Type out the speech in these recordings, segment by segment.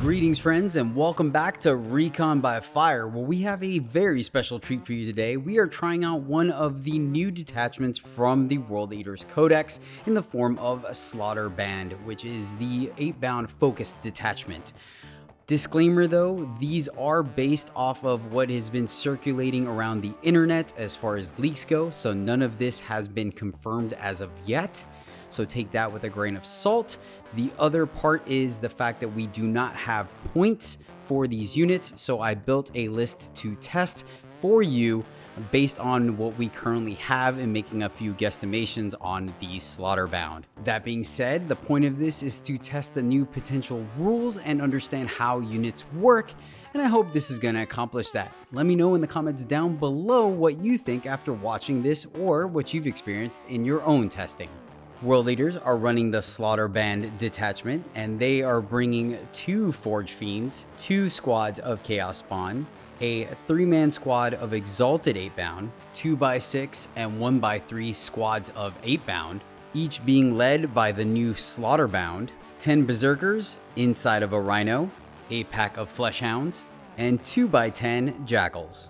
Greetings friends and welcome back to Recon by Fire, where we have a very special treat for you today. We are trying out one of the new detachments from the World Eaters Codex in the form of a Slaughter Band, which is the 8-bound focused detachment. Disclaimer though, these are based off of what has been circulating around the internet as far as leaks go, so none of this has been confirmed as of yet. So take that with a grain of salt. The other part is the fact that we do not have points for these units, so I built a list to test for you based on what we currently have and making a few guesstimations on the Slaughterbound. That being said, the point of this is to test the new potential rules and understand how units work, and I hope this is going to accomplish that. Let me know in the comments down below what you think after watching this or what you've experienced in your own testing. World Leaders are running the Slaughter Band detachment, and they are bringing 2 Forge Fiends, 2 squads of Chaos Spawn, a 3-man squad of Exalted 8-bound, 2x6 and 1x3 squads of 8-bound, each being led by the new Slaughterbound, 10 Berserkers inside of a Rhino, a pack of Fleshhounds, and 2x10 Jackals.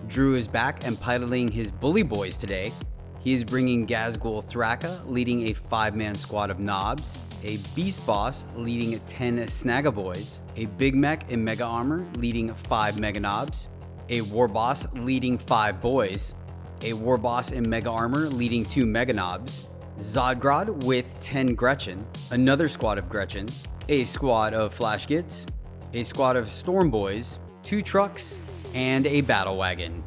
Drew is back and piloting his Bully Boys today. He is bringing Ghazghkull Thraka, leading a 5-man squad of Nobs, a Beastboss leading 10 Snagga Boys, a Big Mech in Mega Armour leading 5 Mega Nobs, a Warboss leading 5 Boys, a Warboss in Mega Armour leading 2 Mega Nobs, Zodgrod with 10 Gretchen, another squad of Gretchen, a squad of Flashgits, a squad of Storm Boys, 2 trucks, and a battle wagon.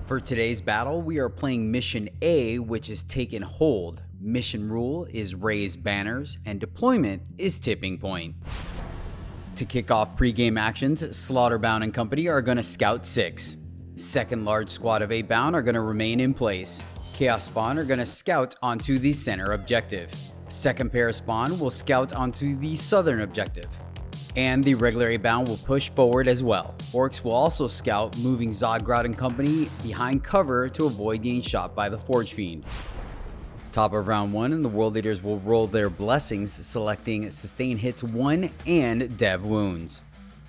For today's battle, we are playing Mission A, which is Taken Hold. Mission rule is Raise Banners, and deployment is Tipping Point. To kick off pre-game actions, Slaughterbound and company are going to scout 6. Second large squad of 8-bound are going to remain in place. Chaos Spawn are going to scout onto the center objective. Second pair of Spawn will scout onto the southern objective. And the regular 8-bound will push forward as well. Orks will also scout, moving Zodgrod and company behind cover to avoid getting shot by the Forge Fiend. Top of round 1, and the World Leaders will roll their blessings, selecting Sustain Hits 1 and Dev Wounds.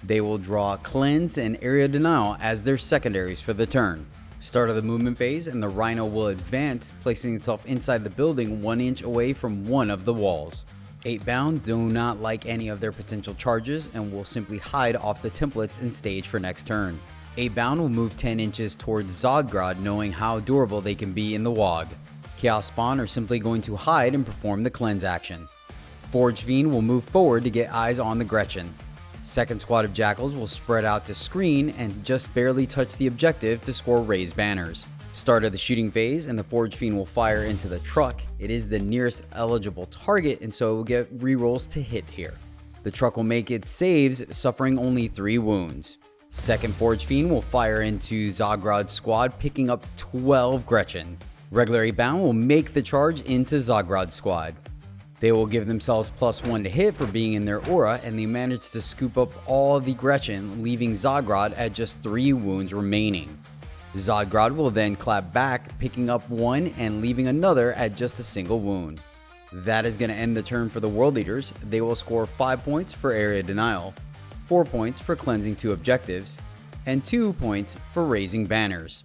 They will draw Cleanse and Area Denial as their secondaries for the turn. Start of the movement phase, and the Rhino will advance, placing itself inside the building 1 inch away from one of the walls. 8-bound do not like any of their potential charges and will simply hide off the templates and stage for next turn. 8-bound will move 10 inches towards Zodgrod, knowing how durable they can be in the WOG. Chaos Spawn are simply going to hide and perform the cleanse action. Forge Fiend will move forward to get eyes on the Gretchen. Second squad of Jackals will spread out to screen and just barely touch the objective to score Raised Banners. Start of the shooting phase, and the Forge Fiend will fire into the truck. It is the nearest eligible target, and so it will get rerolls to hit here. The truck will make its saves, suffering only 3 wounds. Second Forge Fiend will fire into Zodgrod's squad, picking up 12 Gretchen. Regular 8-bound will make the charge into Zodgrod's squad. They will give themselves +1 to hit for being in their aura, and they manage to scoop up all the Gretchen, leaving Zodgrod at just 3 wounds remaining. Zodgrod will then clap back, picking up 1 and leaving another at just a single wound. That is going to end the turn for the World Leaders. They will score 5 points for Area Denial, 4 points for cleansing 2 objectives, and 2 points for raising banners.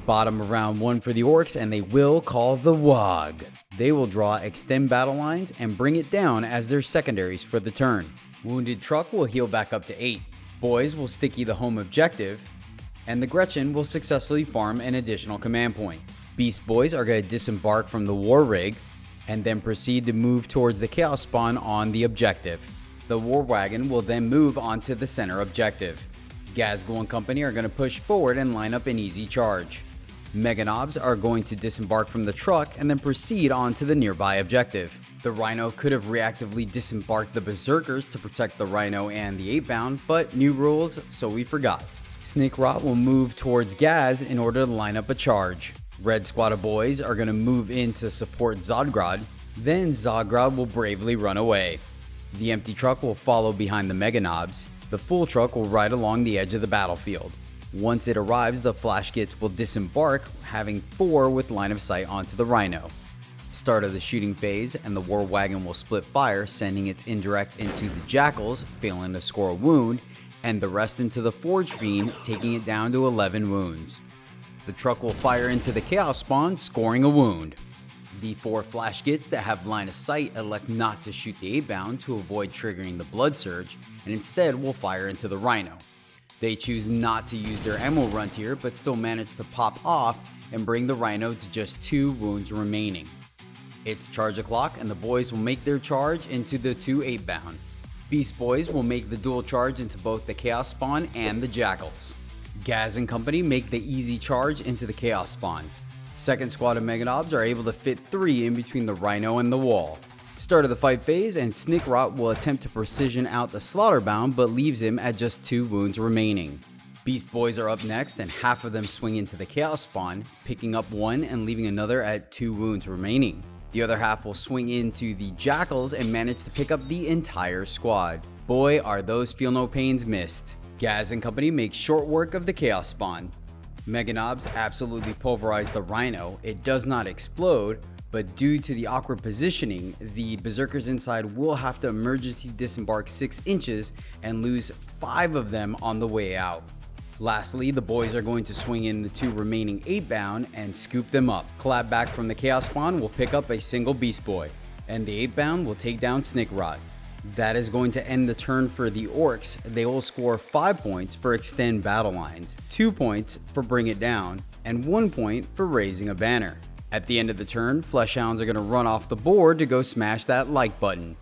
Bottom of round 1 for the Orks, and they will call the WOG. They will draw Extend Battle Lines and bring it down as their secondaries for the turn. Wounded Truck will heal back up to 8. Boys will sticky the home objective, and the Gretchen will successfully farm an additional command point. Beast Boys are going to disembark from the War Rig and then proceed to move towards the Chaos Spawn on the objective. The War Wagon will then move onto the center objective. Ghazghkull and company are going to push forward and line up an easy charge. Mega Nobs are going to disembark from the truck and then proceed on to the nearby objective. The Rhino could have reactively disembarked the Berserkers to protect the Rhino and the 8-bound, but new rules, so we forgot. Snikrot will move towards Gaz in order to line up a charge. Red squad of boys are going to move in to support Zodgrod, then Zodgrod will bravely run away. The empty truck will follow behind the Mega Nobs. The full truck will ride along the edge of the battlefield. Once it arrives, the Flashgits will disembark, having 4 with line of sight onto the Rhino. Start of the shooting phase, and the war wagon will split fire, sending its indirect into the jackals, failing to score a wound, and the rest into the forge fiend, taking it down to 11 wounds. The truck will fire into the chaos spawn, scoring a wound. The 4 flash gits that have line of sight elect not to shoot the 8-bound to avoid triggering the blood surge, and instead will fire into the rhino. They choose not to use their ammo runt here, but still manage to pop off and bring the rhino to just 2 wounds remaining. It's charge o'clock, and the boys will make their charge into the 2 8-bound. Beast Boys will make the dual charge into both the chaos spawn and the jackals. Gaz and company make the easy charge into the chaos spawn. Second squad of Mega Nobs are able to fit 3 in between the rhino and the wall. Start of the fight phase, and Snikrot will attempt to precision out the slaughterbound, but leaves him at just 2 wounds remaining. Beast Boys are up next, and half of them swing into the chaos spawn, picking up 1 and leaving another at 2 wounds remaining. The other half will swing into the jackals and manage to pick up the entire squad. Boy, are those feel no pains missed. Gaz and company make short work of the chaos spawn. Mega Nobs absolutely pulverize the rhino. It does not explode, but due to the awkward positioning, the berserkers inside will have to emergency disembark 6 inches and lose 5 of them on the way out. Lastly, the boys are going to swing in the 2 remaining 8-bound and scoop them up. Clap back from the chaos spawn will pick up a single beast boy, and the 8-bound will take down Snikrot. That is going to end the turn for the Orks. They will score 5 points for extend battle lines, 2 points for bring it down, and 1 point for raising a banner. At the end of the turn, Fleshhounds are going to run off the board to go smash that like button.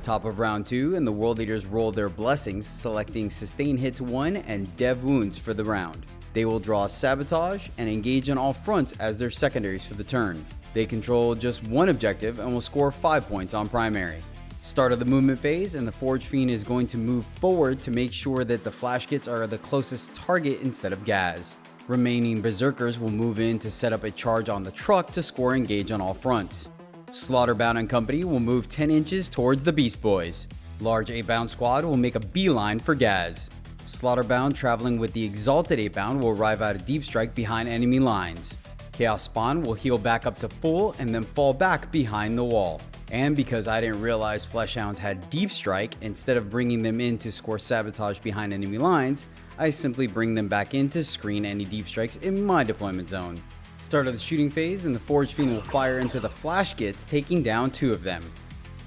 Top of round 2, and the World Eaters roll their blessings, selecting sustain hits 1 and dev wounds for the round. They will draw sabotage and engage on all fronts as their secondaries for the turn. They control just 1 objective and will score 5 points on primary. Start of the movement phase, and the Forge Fiend is going to move forward to make sure that the flash kits are the closest target instead of Gaz. Remaining berserkers will move in to set up a charge on the truck to score engage on all fronts. Slaughterbound and company will move 10 inches towards the Beast Boys. Large 8-bound squad will make a beeline for Gaz. Slaughterbound traveling with the exalted 8-bound will arrive at a deep strike behind enemy lines. Chaos Spawn will heal back up to full and then fall back behind the wall. And because I didn't realize Fleshhounds had deep strike, instead of bringing them in to score sabotage behind enemy lines, I simply bring them back in to screen any deep strikes in my deployment zone. Start of the shooting phase, and the Forge Fiend will fire into the flash gits, taking down 2 of them.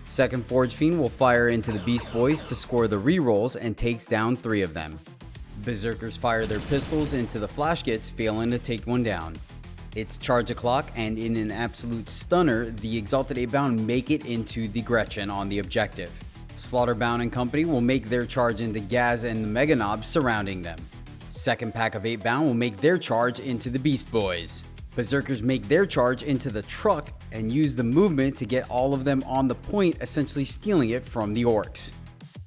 Second Forge Fiend will fire into the Beast Boys to score the rerolls and takes down 3 of them. Berserkers fire their pistols into the flash gits, failing to take 1 down. It's charge o'clock, and in an absolute stunner, the Exalted 8-bound make it into the Gretchen on the objective. Slaughterbound and company will make their charge into Gaz and the Mega Nobs surrounding them. Second pack of 8-bound will make their charge into the Beast Boys. Berserkers make their charge into the truck and use the movement to get all of them on the point, essentially stealing it from the Orks.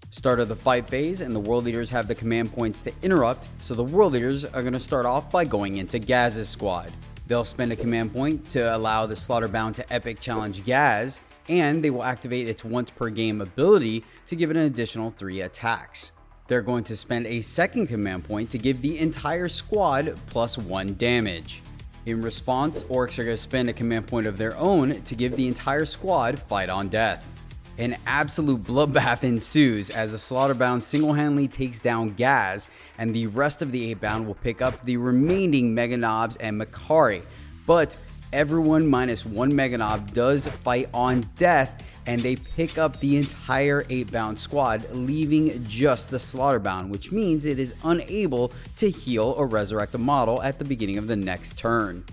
Start of the fight phase, and the World Eaters have the command points to interrupt, so the World Eaters are going to start off by going into Gaz's squad. They'll spend a command point to allow the Slaughterbound to epic challenge Gaz, and they will activate its once per game ability to give it an additional 3 attacks. They're going to spend a second command point to give the entire squad plus 1 damage. In response, Orks are going to spend a command point of their own to give the entire squad fight on death. An absolute bloodbath ensues as the Slaughterbound single-handedly takes down Gaz, and the rest of the 8-bound will pick up the remaining Mega Nobs and Makari. But everyone minus 1 Mega Nob does fight on death, and they pick up the entire 8-bound squad, leaving just the Slaughterbound, which means it is unable to heal or resurrect a model at the beginning of the next turn.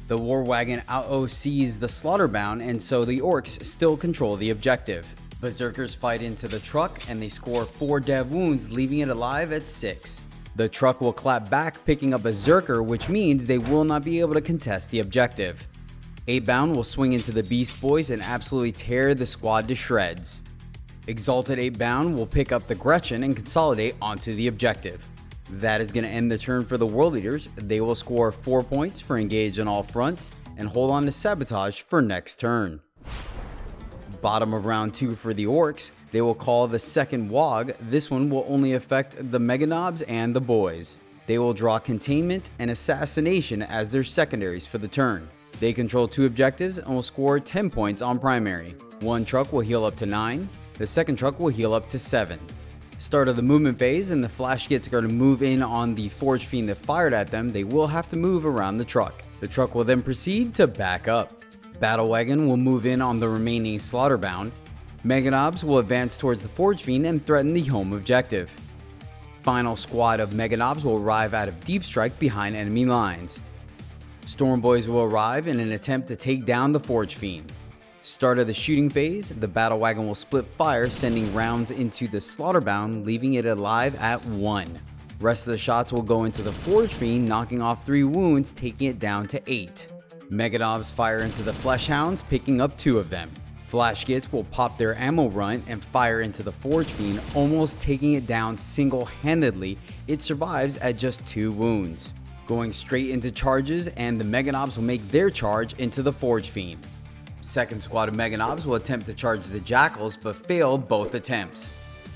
The War Wagon out-OCs the Slaughterbound, and so the Orks still control the objective. Berserkers fight into the truck, and they score 4 dev wounds, leaving it alive at 6. The truck will clap back, picking up Berserker, which means they will not be able to contest the objective. 8-bound will swing into the Beast Boys and absolutely tear the squad to shreds. Exalted 8-bound will pick up the Gretchen and consolidate onto the objective. That is going to end the turn for the World Eaters. They will score 4 points for engage on all fronts and hold on to sabotage for next turn. Bottom of round 2 for the Orks, they will call the second Wog. This one will only affect the Mega Nobs and the Boys. They will draw Containment and Assassination as their secondaries for the turn. They control 2 objectives and will score 10 points on primary. One truck will heal up to 9, the second truck will heal up to 7. Start of the movement phase, and the flash gets are going to move in on the Forge Fiend that fired at them. They will have to move around the truck. The truck will then proceed to back up. Battle Wagon will move in on the remaining Slaughterbound. Mega Nobs will advance towards the Forge Fiend and threaten the home objective. Final squad of Mega Nobs will arrive out of Deep Strike behind enemy lines. Storm Boys will arrive in an attempt to take down the Forge Fiend. Start of the shooting phase, the Battle Wagon will split fire, sending rounds into the Slaughterbound, leaving it alive at 1. Rest of the shots will go into the Forge Fiend, knocking off 3 wounds, taking it down to 8. Mega Nobs fire into the Flesh Hounds, picking up 2 of them. Flash Gits will pop their ammo run and fire into the Forge Fiend, almost taking it down single-handedly. It survives at just 2 wounds. Going straight into charges, and the Mega Nobs will make their charge into the Forge Fiend. Second squad of Mega Nobs will attempt to charge the Jackals, but fail both attempts.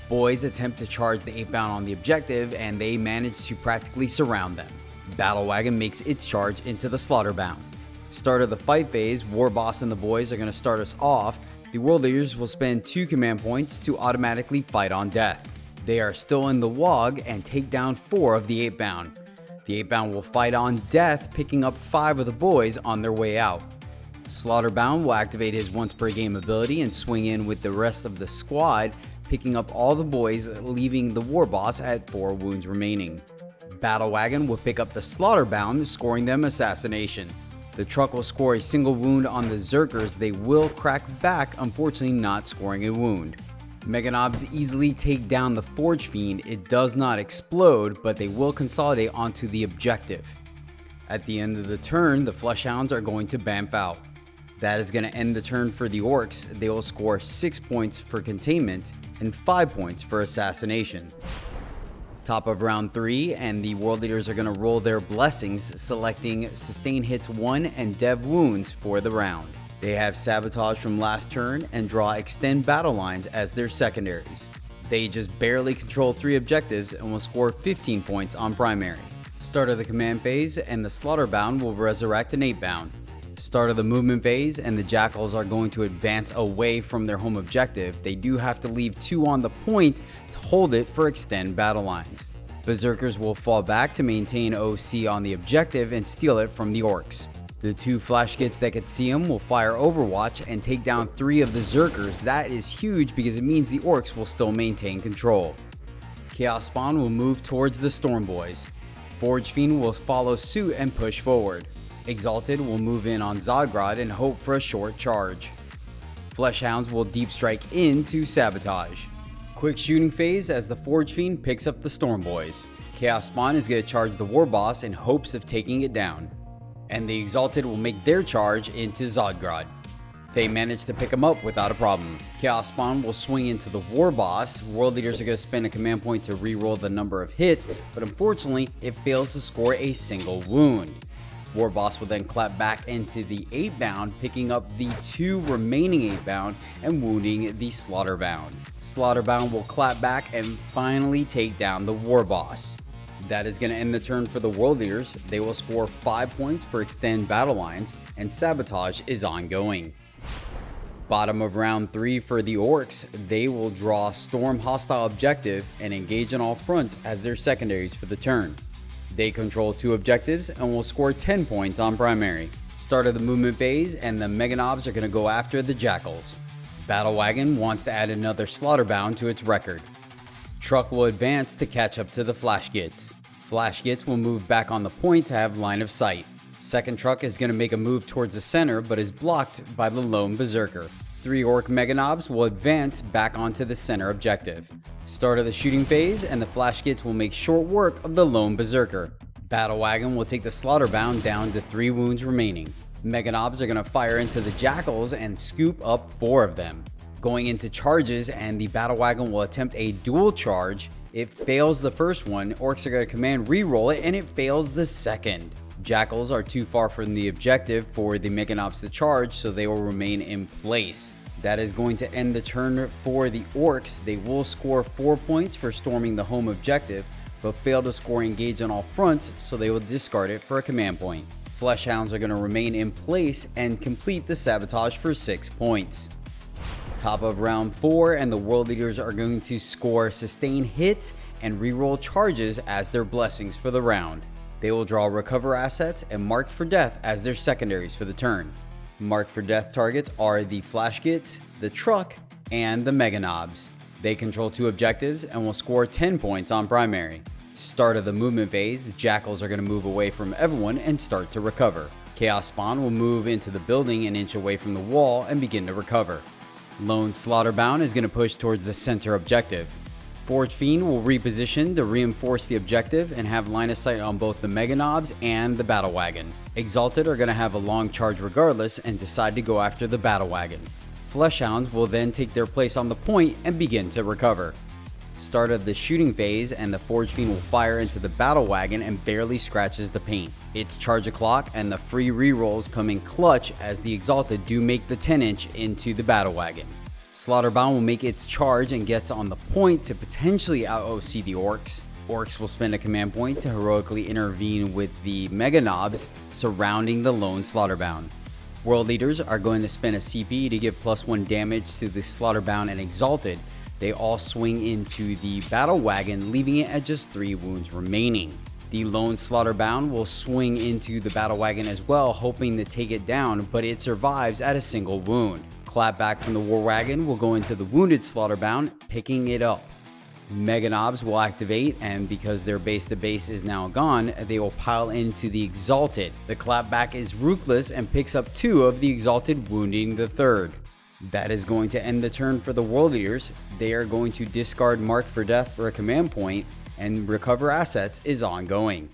Boys attempt to charge the 8-bound on the objective, and they manage to practically surround them. Battle Wagon makes its charge into the Slaughterbound. Start of the fight phase, Warboss and the boys are going to start us off. The World Leaders will spend 2 command points to automatically fight on death. They are still in the WOG and take down 4 of the 8-bound. The 8-bound will fight on death, picking up 5 of the boys on their way out. Slaughterbound will activate his once per game ability and swing in with the rest of the squad, picking up all the boys, leaving the Warboss at 4 wounds remaining. Battle Wagon will pick up the Slaughterbound, scoring them assassination. The truck will score a single wound on the Zerkers. They will crack back, unfortunately not scoring a wound. Mega Nobs easily take down the Forge Fiend. It does not explode, but they will consolidate onto the objective. At the end of the turn, the Flesh Hounds are going to bamf out. That is going to end the turn for the Orks. They will score 6 points for containment and 5 points for assassination. Top of round 3, and the World Leaders are going to roll their blessings, selecting Sustain Hits 1 and Dev Wounds for the round. They have Sabotage from last turn and draw Extend Battle Lines as their secondaries. They just barely control 3 objectives and will score 15 points on primary. Start of the command phase, and the Slaughterbound will resurrect an 8-bound. Start of the movement phase, and the Jackals are going to advance away from their home objective. They do have to leave 2 on the point to hold it for Extend Battle Lines. Berserkers will fall back to maintain OC on the objective and steal it from the Orks. The 2 Flash Gits that could see them will fire Overwatch and take down 3 of the Zerkers. That is huge because it means the Orks will still maintain control. Chaos Spawn will move towards the Storm Boys. Forge Fiend will follow suit and push forward. Exalted will move in on Zodgrod and hope for a short charge. Flesh Hounds will deep strike in to sabotage. Quick shooting phase as the Forge Fiend picks up the Storm Boys. Chaos Spawn is going to charge the Warboss in hopes of taking it down. And the Exalted will make their charge into Zodgrod. They manage to pick him up without a problem. Chaos Spawn will swing into the Warboss. World Leaders are going to spend a command point to reroll the number of hits, but unfortunately it fails to score a single wound. Warboss will then clap back into the 8-bound, picking up the 2 remaining 8-bound and wounding the Slaughterbound. Slaughterbound will clap back and finally take down the Warboss. That is going to end the turn for the World Leaders. They will score 5 points for Extend Battle Lines, and Sabotage is ongoing. Bottom of round 3 for the Orks, they will draw Storm Hostile Objective and engage on all fronts as their secondaries for the turn. They control 2 objectives and will score 10 points on primary. Start of the movement phase, and the Mega Nobs are going to go after the Jackals. Battle Wagon wants to add another Slaughterbound to its record. Truck will advance to catch up to the Flash Gits. Flash Gits will move back on the point to have line of sight. Second truck is going to make a move towards the center, but is blocked by the lone Berserker. 3 Ork Mega Nobs will advance back onto the center objective. Start of the shooting phase, and the Flash Gits will make short work of the lone Berserker. Battle Wagon will take the Slaughterbound down to 3 wounds remaining. Mega Nobs are going to fire into the Jackals and scoop up 4 of them. Going into charges, and the Battle Wagon will attempt a dual charge. It fails the first one. Orks are going to command reroll it, and it fails the second. Jackals are too far from the objective for the Mega Nobs to charge, so they will remain in place. That is going to end the turn for the Orks. They will score 4 points for storming the home objective, but fail to score engage on all fronts, so they will discard it for a command point. Flesh Hounds are going to remain in place and complete the sabotage for 6 points. Top of round 4, and the World Leaders are going to score sustained hits and reroll charges as their blessings for the round. They will draw recover assets and marked for death as their secondaries for the turn. Marked for death targets are the Flash Gits, the Truck, and the Mega Knobs. They control 2 objectives and will score 10 points on primary. Start of the movement phase, Jackals are going to move away from everyone and start to recover. Chaos Spawn will move into the building an inch away from the wall and begin to recover. Lone Slaughterbound is going to push towards the center objective. Forge Fiend will reposition to reinforce the objective and have line of sight on both the Mega Knobs and the Battle Wagon. Exalted are going to have a long charge regardless and decide to go after the Battle Wagon. Flesh Hounds will then take their place on the point and begin to recover. Start of the shooting phase, and the Forge Fiend will fire into the Battle Wagon and barely scratches the paint. Its charge o'clock and the free rerolls come in clutch as the Exalted do make the 10-inch into the Battle Wagon. Slaughterbound will make its charge and gets on the point to potentially out-OC the Orks. Orks will spend a command point to heroically intervene with the Mega Knobs surrounding the lone Slaughterbound. World Leaders are going to spend a CP to give +1 damage to the Slaughterbound and Exalted. They all swing into the Battle Wagon, leaving it at just 3 wounds remaining. The lone Slaughterbound will swing into the Battle Wagon as well, hoping to take it down, but it survives at a single wound. Clapback from the War Wagon will go into the wounded Slaughterbound, picking it up. Mega Knobs will activate, and because their base to base is now gone, they will pile into the Exalted. The clapback is ruthless and picks up 2 of the Exalted, wounding the 3rd. That is going to end the turn for the World Leaders. They are going to discard Marked for Death for a command point, and recover assets is ongoing.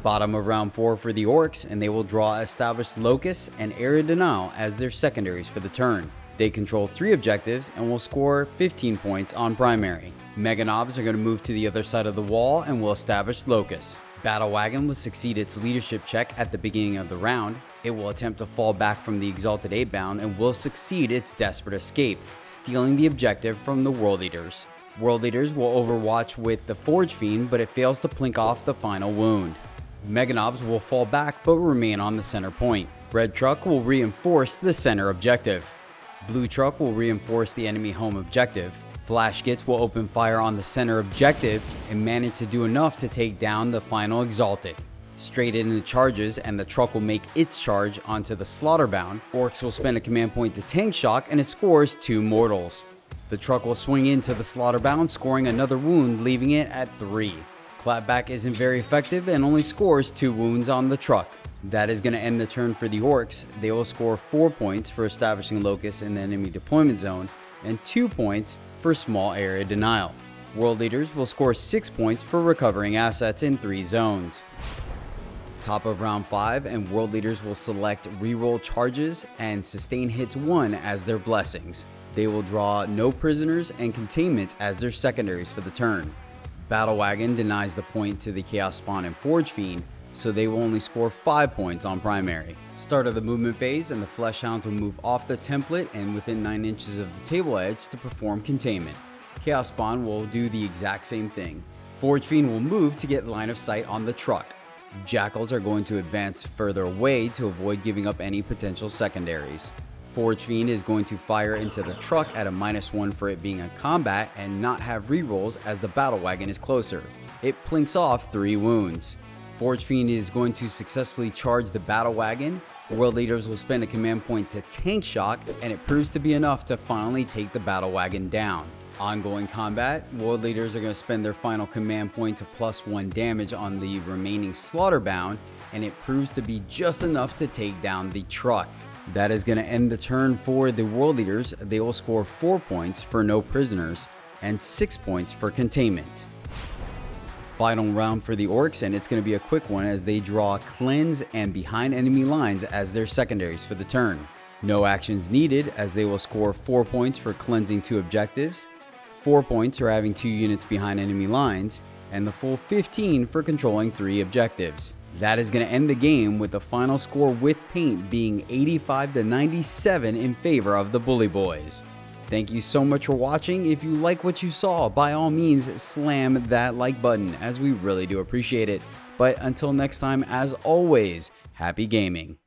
Bottom of round 4 for the Orks, and they will draw Established Locus and Area Denial as their secondaries for the turn. They control 3 objectives and will score 15 points on primary. Mega Knobs are going to move to the other side of the wall and will establish Locus. Battle Wagon will succeed its leadership check at the beginning of the round. It will attempt to fall back from the Exalted 8-bound and will succeed its desperate escape, stealing the objective from the World Leaders. World Leaders will overwatch with the Forge Fiend, but it fails to plink off the final wound. Mega Knobs will fall back but remain on the center point. Red Truck will reinforce the center objective. Blue Truck will reinforce the enemy home objective. Flash Gits will open fire on the center objective and manage to do enough to take down the final Exalted. Straight into charges, and the Truck will make its charge onto the Slaughterbound. Orks will spend a command point to tank shock, and it scores 2 mortals. The Truck will swing into the Slaughterbound, scoring another wound, leaving it at 3. Clapback isn't very effective and only scores 2 wounds on the Truck. That is going to end the turn for the Orks. They will score 4 points for establishing Locus in the enemy deployment zone, and 2 points for small area denial. World Leaders will score 6 points for recovering assets in 3 zones. Top of round 5, and World Leaders will select reroll charges and sustain hits 1 as their blessings. They will draw no prisoners and containment as their secondaries for the turn. Battle Wagon denies the point to the Chaos Spawn and Forge Fiend, so they will only score 5 points on primary. Start of the movement phase, and the Flesh Hounds will move off the template and within 9 inches of the table edge to perform containment. Chaos Spawn will do the exact same thing. Forge Fiend will move to get line of sight on the Truck. Jackals are going to advance further away to avoid giving up any potential secondaries. Forge Fiend is going to fire into the Truck at a -1 for it being in combat and not have rerolls as the Battle Wagon is closer. It plinks off 3 wounds. Forge Fiend is going to successfully charge the Battle Wagon. World Leaders will spend a command point to tank shock, and it proves to be enough to finally take the Battle Wagon down. Ongoing combat, World Leaders are going to spend their final command point to +1 damage on the remaining Slaughterbound, and it proves to be just enough to take down the Truck. That is going to end the turn for the World Leaders. They will score 4 points for no prisoners and 6 points for containment. Final round for the Orks, and it's going to be a quick one as they draw Cleanse and Behind Enemy Lines as their secondaries for the turn. No actions needed as they will score 4 points for cleansing 2 objectives, 4 points for having 2 units behind enemy lines, and the full 15 for controlling 3 objectives. That is going to end the game with the final score with paint being 85-97 in favor of the Bully Boys. Thank you so much for watching. If you like what you saw, by all means slam that like button as we really do appreciate it. But until next time, as always, happy gaming.